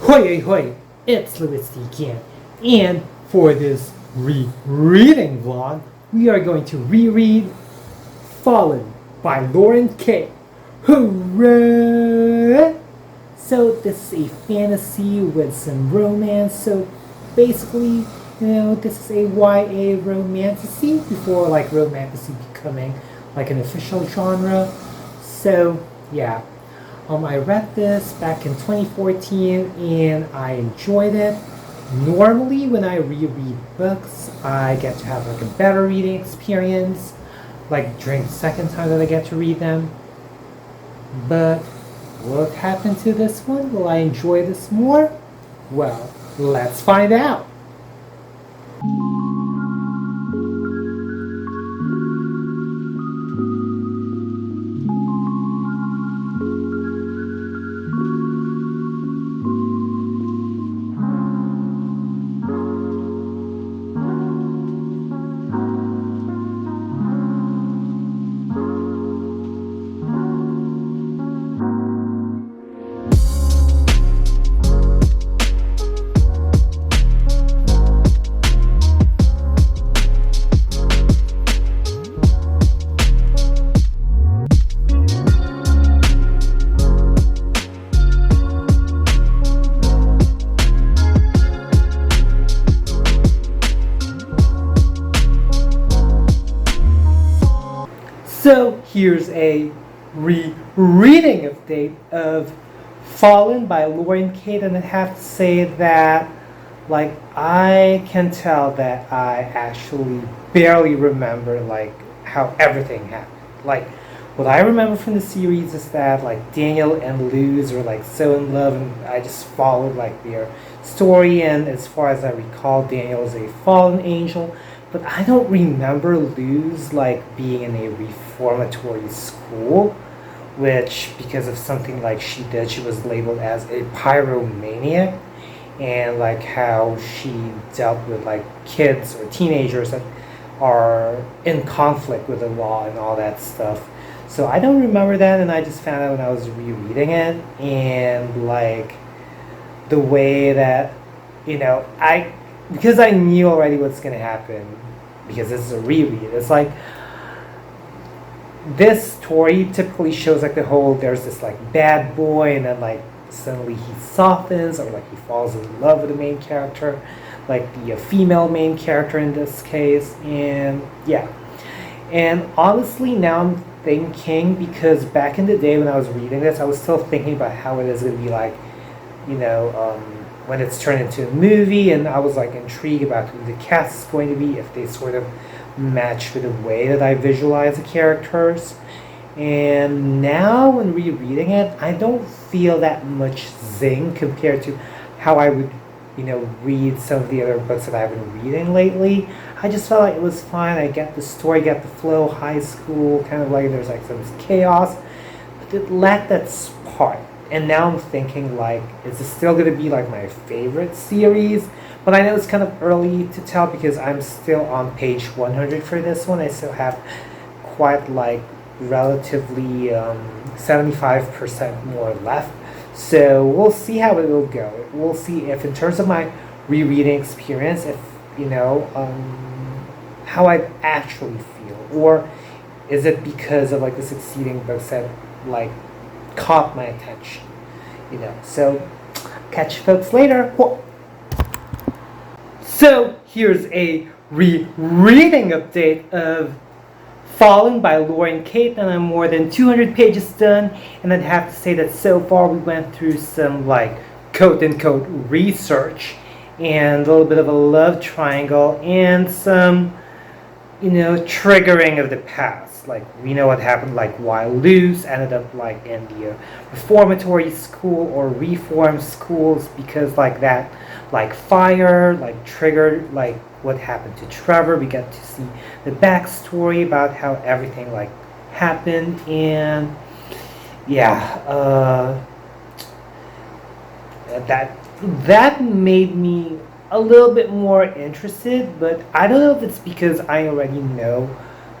Hoy hoy, it's louisity again, and for this rereading vlog, we are going to reread Fallen by Lauren K. Hooray! So this is a fantasy with some romance, so basically, this is a YA romantasy before like romantasy becoming like an official genre. So yeah. I read this back in 2014 and I enjoyed it. Normally when I reread books, I get to have like a better reading experience, like during the second time that I get to read them. But what happened to this one? Will I enjoy this more? Well, let's find out. So here's a rereading update of Fallen by Lauren K. And I have to say that, like, I can tell that I actually barely remember, like, how everything happened. Like, what I remember from the series is that, like, Daniel and Luz were, like, so in love, and I just followed, like, their story. And as far as I recall, Daniel is a fallen angel. But I don't remember Luz like being in a reformatory school, which because of something like she did, she was labeled as a pyromaniac, and like how she dealt with like kids or teenagers that are in conflict with the law and all that stuff. So I don't remember that, and I just found out when I was rereading it, and like the way that because I knew already what's going to happen, because this is a reread. It's like, this story typically shows like the whole, there's this like bad boy, and then like suddenly he softens, or like he falls in love with the main character, like the female main character in this case, and yeah. And honestly, now I'm thinking, because back in the day when I was reading this, I was still thinking about how it is going to be like, when it's turned into a movie, and I was like intrigued about who the cast is going to be, if they sort of match with the way that I visualize the characters. And now when rereading it, I don't feel that much zing compared to how I would, read some of the other books that I've been reading lately. I just felt like it was fine. I get the story, get the flow, high school, kind of like there's like some chaos, but it lacked that spark. And now I'm thinking, like, is this still going to be, like, my favorite series? But I know it's kind of early to tell because I'm still on page 100 for this one. I still have quite, like, relatively 75% more left. So we'll see how it will go. We'll see if, in terms of my rereading experience, if, how I actually feel. Or is it because of, like, the succeeding books that, like, caught my attention, so catch you folks later. Whoa. So here's a rereading update of Fallen by Lauren K. And I'm more than 200 pages done, and I'd have to say that so far we went through some like quote-unquote research, and a little bit of a love triangle, and some triggering of the past. Like, we know what happened, like why Luz ended up like in the reformatory school or reform schools, because like that like fire like triggered like what happened to Trevor. We get to see the backstory about how everything like happened, and yeah, that made me a little bit more interested. But I don't know if it's because I already know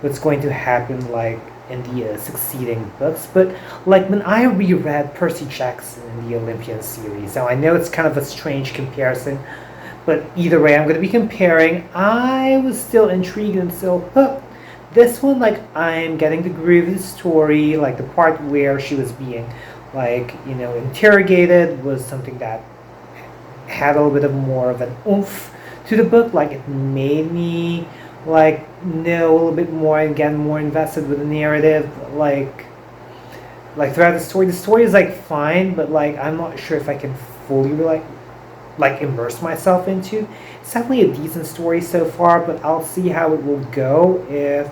what's going to happen like in the succeeding books. But like when I reread Percy Jackson in the Olympian series, now I know it's kind of a strange comparison, but either way, I'm going to be comparing. I was still intrigued and still hooked. This one, like, I'm getting the groove of the story. Like the part where she was being, like, interrogated was something that had a little bit of more of an oomph to the book. Like it made me like know a little bit more and get more invested with the narrative. Like throughout the story is like fine, but like I'm not sure if I can fully like immerse myself into. It's definitely a decent story so far, but I'll see how it will go if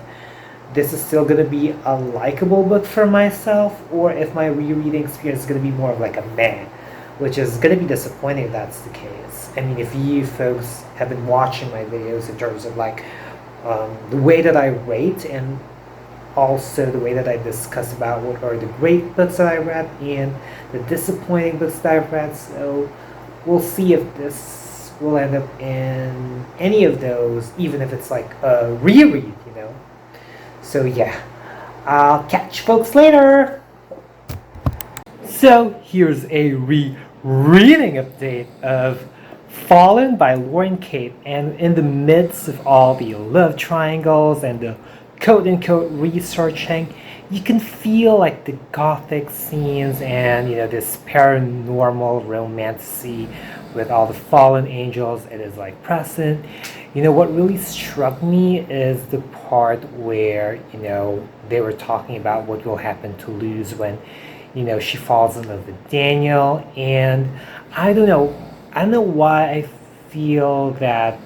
this is still going to be a likable book for myself, or if my rereading experience is going to be more of like a meh, which is going to be disappointing if that's the case. I mean, if you folks have been watching my videos in terms of like the way that I rate, and also the way that I discuss about what are the great books that I read and the disappointing books that I've read, so we'll see if this will end up in any of those, even if it's like a reread, So yeah, I'll catch folks later. So here's a rereading update of Fallen by Lauren Kate, and in the midst of all the love triangles and the quote-unquote researching, you can feel like the gothic scenes and this paranormal romantasy with all the fallen angels. It is like present. What really struck me is the part where they were talking about what will happen to Luz when she falls in love with Daniel. And I don't know why I feel that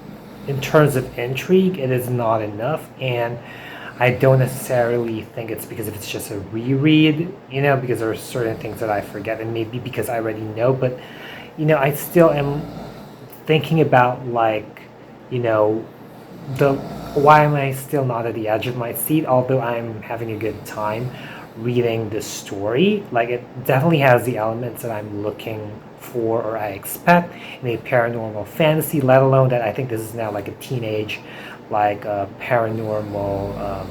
in terms of intrigue it is not enough, and I don't necessarily think it's because if it's just a reread, because there are certain things that I forget, and maybe because I already know, but I still am thinking about the why am I still not at the edge of my seat, although I'm having a good time reading this story. Like it definitely has the elements that I'm looking for or I expect in a paranormal fantasy, let alone that I think this is now like a teenage like a paranormal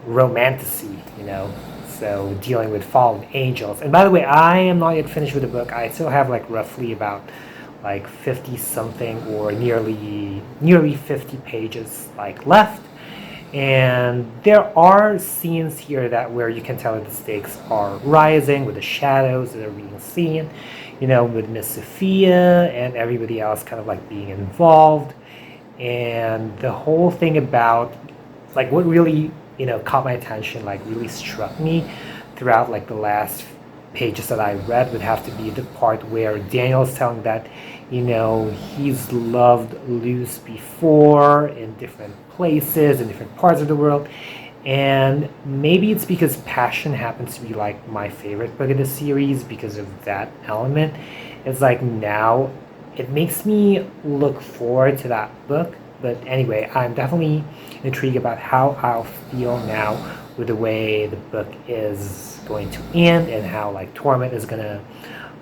romantasy, so dealing with fallen angels. And by the way, I am not yet finished with the book. I still have like roughly about like 50 something or nearly 50 pages like left, and there are scenes here that where you can tell that the stakes are rising with the shadows that are being seen, with Miss Sophia and everybody else kind of like being involved. And the whole thing about like what really caught my attention, like really struck me throughout like the last pages that I read, would have to be the part where Daniel's telling that he's loved Luz before in different places in different parts of the world. And maybe it's because Passion happens to be like my favorite book in the series because of that element. It's like now it makes me look forward to that book. But anyway, I'm definitely intrigued about how I'll feel now with the way the book is going to end, and how like Torment is gonna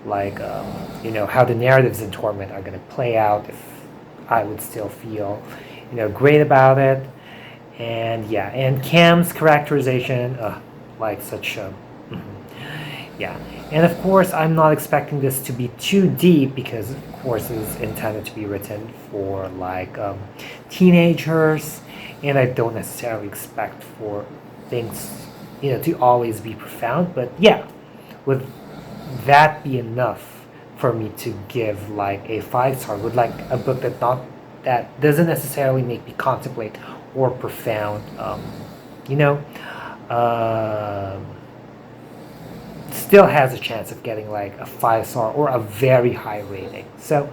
like how the narratives in Torment are gonna play out, if I would still feel great about it. And yeah, and Cam's characterization, like such a yeah. And of course, I'm not expecting this to be too deep because, of course, it is intended to be written for like teenagers, and I don't necessarily expect for things, to always be profound. But yeah, would that be enough for me to give like a 5-star? Would like a book that doesn't necessarily make me contemplate or profound, still has a chance of getting like a 5-star or a very high rating. So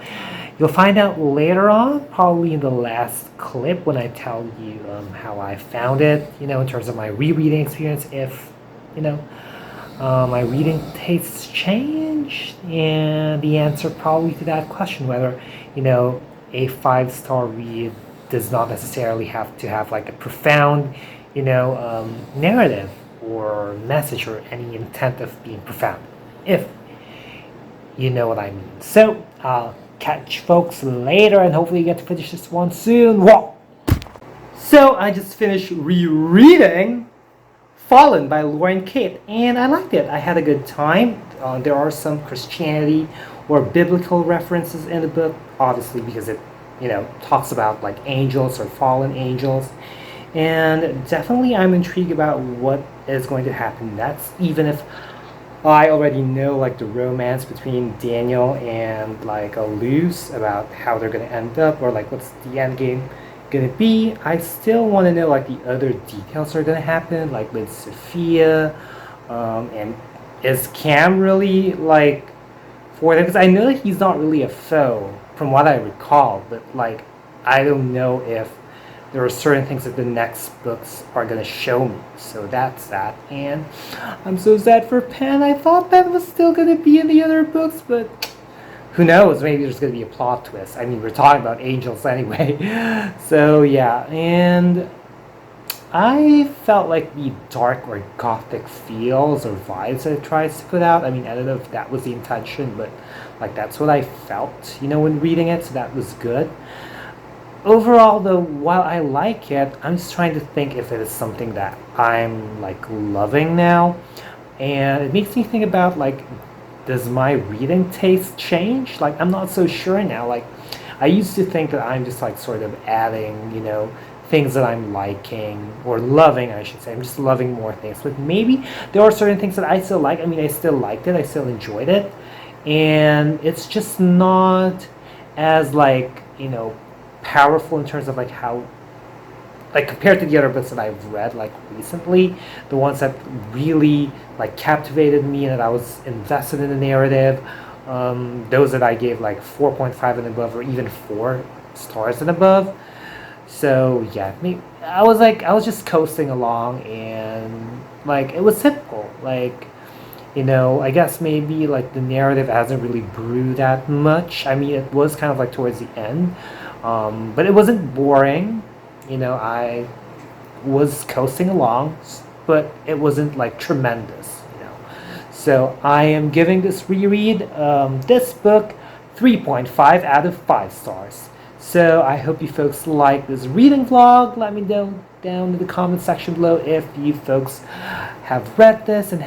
you'll find out later on, probably in the last clip, when I tell you how I found it, in terms of my rereading experience, if my reading tastes changed. And the answer probably to that question, whether a 5-star read does not necessarily have to have like a profound narrative or message or any intent of being profound, if you know what I mean. So I'll catch folks later, and hopefully you get to finish this one soon. Whoa! So I just finished rereading Fallen by Laura and Kate, and I liked it. I had a good time. There are some Christianity or biblical references in the book, obviously because it, talks about like angels or fallen angels. And definitely I'm intrigued about what is going to happen next, even if I already know like the romance between Daniel and like Luz about how they're gonna end up or like what's the end game gonna be. I still want to know like the other details that are gonna happen, like with Sophia, and is Cam really like for them? Because I know that he's not really a foe from what I recall, but like I don't know if there are certain things that the next books are going to show me. So that's that. And I'm so sad for Pen. I thought that was still going to be in the other books, but who knows? Maybe there's going to be a plot twist. I mean, we're talking about angels anyway. So yeah, and I felt like the dark or gothic feels or vibes that it tries to put out. I mean, I don't know if that was the intention, but like that's what I felt, when reading it. So that was good. Overall, though, while I like it, I'm just trying to think if it is something that I'm like loving now, and it makes me think about like, does my reading taste change? Like, I'm not so sure now. Like, I used to think that I'm just like sort of adding, things that I'm liking or loving, I should say. I'm just loving more things, but maybe there are certain things that I still like. I mean, I still liked it, I still enjoyed it, and it's just not as like powerful in terms of like how, like compared to the other books that I've read like recently, the ones that really like captivated me and that I was invested in the narrative, those that I gave like 4.5 and above or even 4 stars and above. So yeah, I was just coasting along, and like it was typical, like I guess maybe like the narrative hasn't really brewed that much. I mean, it was kind of like towards the end, but it wasn't boring. I was coasting along, but it wasn't like tremendous. So I am giving this reread, this book, 3.5 out of 5 stars. So I hope you folks like this reading vlog. Let me know down in the comment section below if you folks have read this and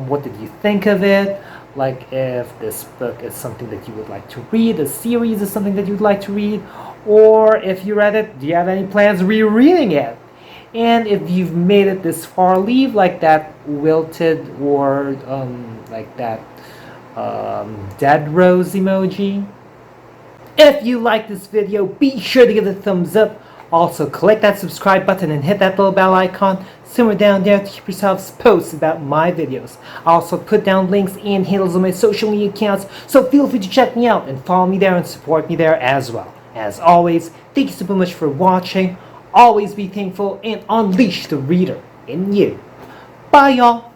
what did you think of it. Like if this book is something that you would like to read, the series is something that you would like to read, or if you read it, do you have any plans rereading it? And if you've made it this far, leave like that wilted or like that dead rose emoji. If you like this video, be sure to give it a thumbs up. Also, click that subscribe button and hit that little bell icon somewhere down there to keep yourselves posted about my videos. I also put down links and handles on my social media accounts, so feel free to check me out and follow me there and support me there as well. As always, thank you so much for watching. Always be thankful and unleash the reader in you. Bye, y'all.